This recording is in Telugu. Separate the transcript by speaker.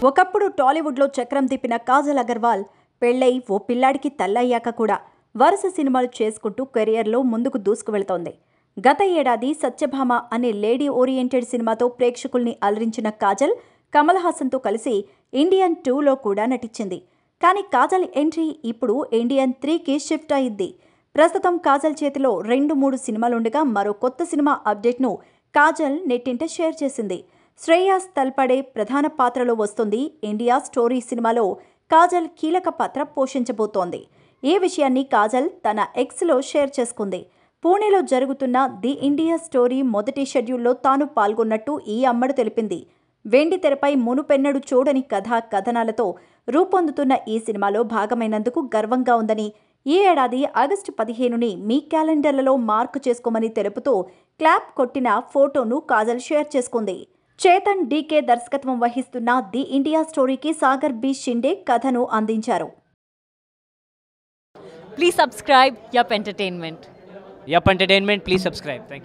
Speaker 1: ఒకప్పుడు టాలీవుడ్లో చక్రం తిప్పిన కాజల్ అగర్వాల్ పెళ్లై ఓ పిల్లాడికి తల్లయ్యాక కూడా వరుస సినిమాలు చేసుకుంటూ కెరియర్లో ముందుకు దూసుకువెళ్తోంది. గత ఏడాది సత్యభామ అనే లేడీ ఓరియంటెడ్ సినిమాతో ప్రేక్షకుల్ని అలరించిన కాజల్ కమల్ హాసన్తో కలిసి ఇండియన్ 2లో కూడా నటించింది. కానీ కాజల్ ఎంట్రీ ఇప్పుడు ఇండియన్ 3కి షిఫ్ట్ అయింది. ప్రస్తుతం కాజల్ చేతిలో 2-3 సినిమాలుండగా మరో కొత్త సినిమా అప్డేట్ను కాజల్ నెట్టింట షేర్ చేసింది. శ్రేయాస్ తల్పడే ప్రధాన పాత్రలో వస్తుంది ఇండియా స్టోరీ సినిమాలో కాజల్ కీలక పాత్ర పోషించబోతోంది. ఈ విషయాన్ని కాజల్ తన ఎక్స్లో షేర్ చేసుకుంది. పూణేలో జరుగుతున్న ది ఇండియా స్టోరీ మొదటి షెడ్యూల్లో తాను పాల్గొన్నట్టు ఈ అమ్మడు తెలిపింది. వెండి తెరపై మునుపెన్నడు చూడని కథనాలతో రూపొందుతున్న ఈ సినిమాలో భాగమైనందుకు గర్వంగా ఉందని, ఈ ఏడాది ఆగస్టు 15ని మీ క్యాలెండర్లలో మార్కు చేసుకోమని తెలుపుతూ క్లాప్ కొట్టిన ఫోటోను కాజల్ షేర్ చేసుకుంది. చేతన్ డీకే దర్శకత్వం వహిస్తున్న ది ఇండియా స్టోరీకి సాగర్ బి షిండే కథను అందించారు.
Speaker 2: Please subscribe Yup Entertainment.
Speaker 3: Yup Entertainment, please subscribe. Thank you.